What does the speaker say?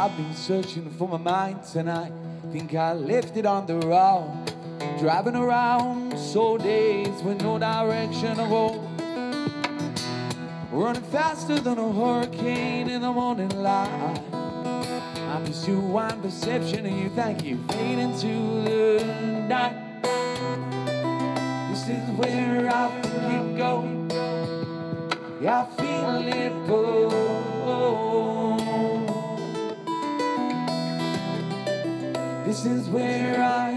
I've been searching for my mind tonight. Think I left it on the road. Driving around so days with no direction to go. Running faster than a hurricane in the morning light. I pursue one perception and you think you fade into the night. This is where I keep going. Yeah, I feel it pull. This is where I